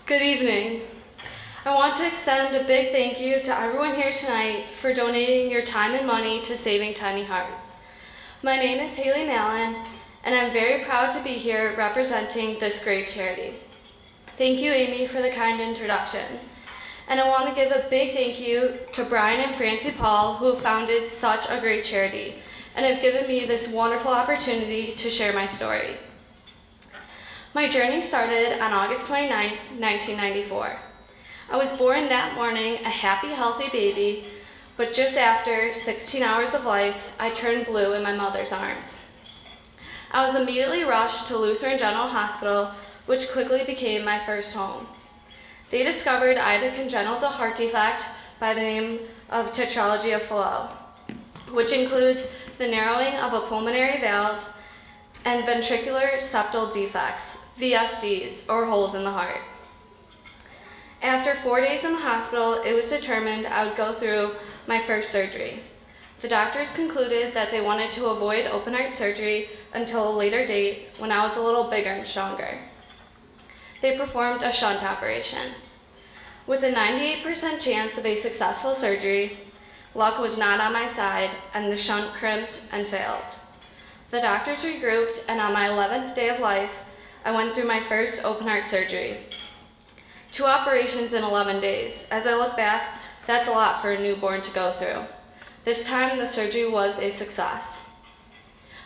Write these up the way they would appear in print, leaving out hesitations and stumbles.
Good evening. I want to extend a big thank you to everyone here tonight for donating your time and money to Saving Tiny Hearts. My name is Haley Mallon, and I'm very proud to be here representing this great charity. Thank you, Amy, for the kind introduction. And I want to give a big thank you to Brian and Francie Paul, who have founded such a great charity and have given me this wonderful opportunity to share my story. My journey started on August 29th, 1994. I was born that morning a happy, healthy baby, but just after 16 hours of life, I turned blue in my mother's arms. I was immediately rushed to Lutheran General Hospital, which quickly became my first home. They discovered I had a congenital heart defect by the name of tetralogy of Fallot, which includes the narrowing of a pulmonary valve and ventricular septal defects, VSDs, or holes in the heart. After 4 days in the hospital, it was determined I would go through my first surgery. The doctors concluded that they wanted to avoid open heart surgery until a later date when I was a little bigger and stronger. They performed a shunt operation. With a 98% chance of a successful surgery, luck was not on my side and the shunt crimped and failed. The doctors regrouped, and on my 11th day of life, I went through my first open heart surgery. 2 operations in 11 days. As I look back, that's a lot for a newborn to go through. This time, the surgery was a success.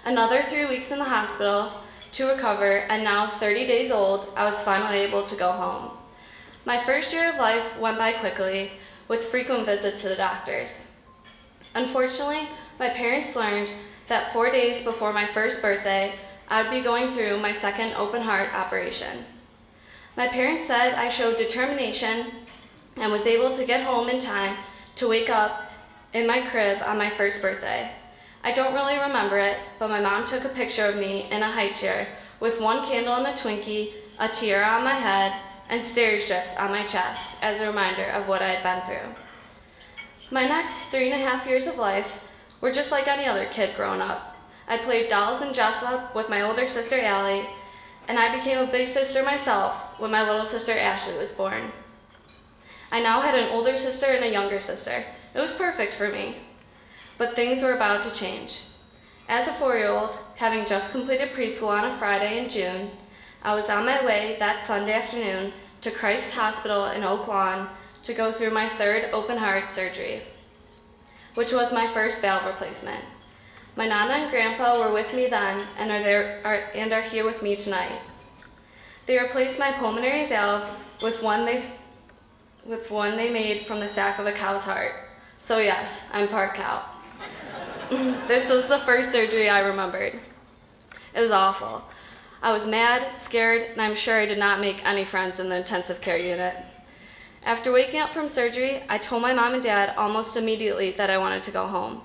Another 3 weeks in the hospital to recover, and now 30 days old, I was finally able to go home. My first year of life went by quickly, with frequent visits to the doctors. Unfortunately, my parents learned that 4 days before my first birthday, I would be going through my second open heart operation. My parents said I showed determination and was able to get home in time to wake up in my crib on my first birthday. I don't really remember it, but my mom took a picture of me in a high chair with 1 candle and a Twinkie, a tiara on my head, and steri strips on my chest as a reminder of what I had been through. My next 3.5 years of life were just like any other kid growing up. I played dolls and dress up with my older sister Allie, and I became a big sister myself when my little sister Ashley was born. I now had an older sister and a younger sister. It was perfect for me. But things were about to change. As a 4-year-old, having just completed preschool on a Friday in June, I was on my way that Sunday afternoon to Christ Hospital in Oak Lawn to go through my 3rd open heart surgery, which was my first valve replacement. My Nana and Grandpa were with me then and are here with me tonight. They replaced my pulmonary valve with one they made from the sac of a cow's heart. So yes, I'm part cow. This was the first surgery I remembered. It was awful. I was mad, scared, and I'm sure I did not make any friends in the intensive care unit. After waking up from surgery, I told my mom and dad almost immediately that I wanted to go home.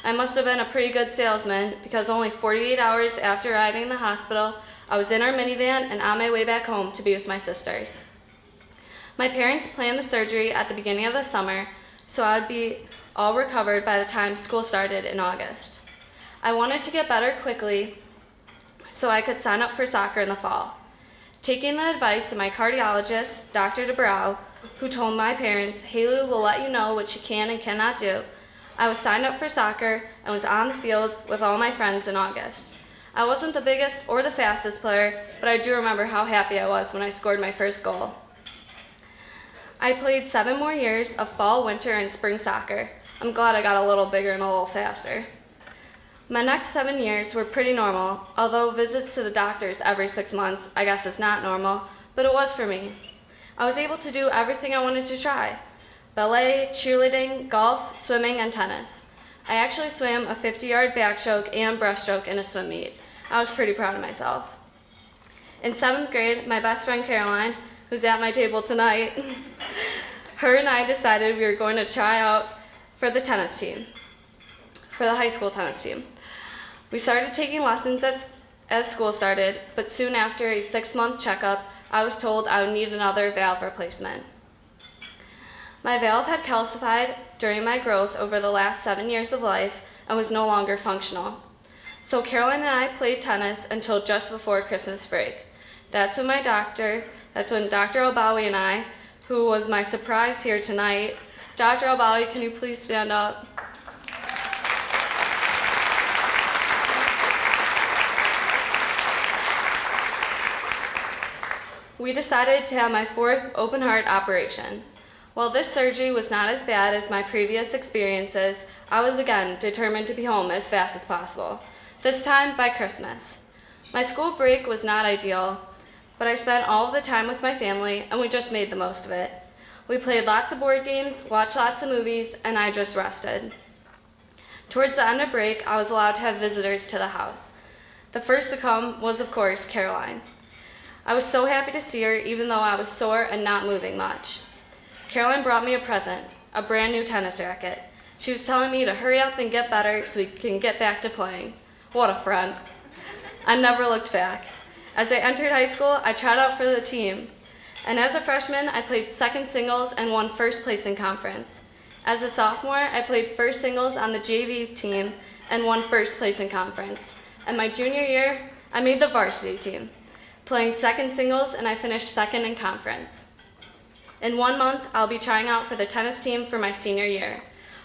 I must have been a pretty good salesman because only 48 hours after arriving in the hospital, I was in our minivan and on my way back home to be with my sisters. My parents planned the surgery at the beginning of the summer, so I would be all recovered by the time school started in August. I wanted to get better quickly so I could sign up for soccer in the fall. Taking the advice of my cardiologist, Dr. DeBrow, who told my parents, Haley will let you know what she can and cannot do, I was signed up for soccer and was on the field with all my friends in August. I wasn't the biggest or the fastest player, but I do remember how happy I was when I scored my first goal. I played 7 more years of fall, winter, and spring soccer. I'm glad I got a little bigger and a little faster. My next 7 years were pretty normal, although visits to the doctors every 6 months I guess is not normal, but it was for me. I was able to do everything I wanted to try: ballet, cheerleading, golf, swimming, and tennis. I actually swam a 50-yard backstroke and breaststroke in a swim meet. I was pretty proud of myself. In 7th grade, my best friend Caroline, who's at my table tonight, her and I decided we were going to try out for the tennis team, for the high school tennis team. We started taking lessons as school started, but soon after a 6-month checkup, I was told I would need another valve replacement. My valve had calcified during my growth over the last 7 years of life and was no longer functional. So Caroline and I played tennis until just before Christmas break. That's when my doctor That's when Dr. Albawi and I, who was my surprise here tonight, Dr. Albawi, can you please stand up? We decided to have my 4th open heart operation. While this surgery was not as bad as my previous experiences, I was again determined to be home as fast as possible, this time by Christmas. My school break was not ideal, but I spent all of the time with my family and we just made the most of it. We played lots of board games, watched lots of movies, and I just rested. Towards the end of break, I was allowed to have visitors to the house. The first to come was, of course, Caroline. I was so happy to see her, even though I was sore and not moving much. Caroline brought me a present, a brand new tennis racket. She was telling me to hurry up and get better so we can get back to playing. What a friend. I never looked back. As I entered high school, I tried out for the team. And as a freshman, I played second singles and won first place in conference. As a sophomore, I played first singles on the JV team and won first place in conference. And my junior year, I made the varsity team, playing second singles, and I finished second in conference. In 1 month, I'll be trying out for the tennis team for my senior year.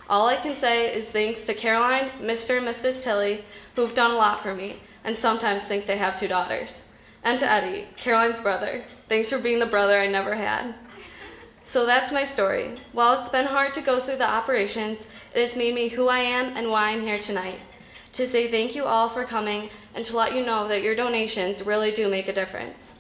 All I can say is thanks to Caroline, Mr. and Mrs. Tilley, who've done a lot for me, and sometimes think they have 2 daughters. And to Eddie, Caroline's brother. Thanks for being the brother I never had. So that's my story. While it's been hard to go through the operations, it has made me who I am and why I'm here tonight. To say thank you all for coming and to let you know that your donations really do make a difference.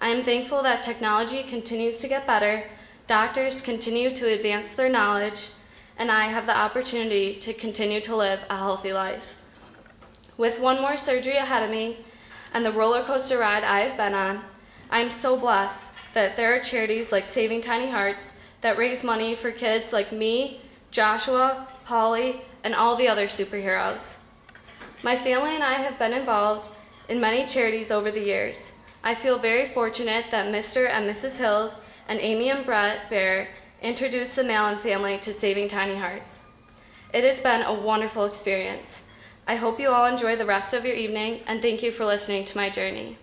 I am thankful that technology continues to get better, doctors continue to advance their knowledge, and I have the opportunity to continue to live a healthy life. With 1 more surgery ahead of me and the roller coaster ride I have been on, I am so blessed that there are charities like Saving Tiny Hearts that raise money for kids like me, Joshua, Polly, and all the other superheroes. My family and I have been involved in many charities over the years. I feel very fortunate that Mr. and Mrs. Hills and Amy and Brett Bear introduced the Mallon family to Saving Tiny Hearts. It has been a wonderful experience. I hope you all enjoy the rest of your evening, and thank you for listening to my journey.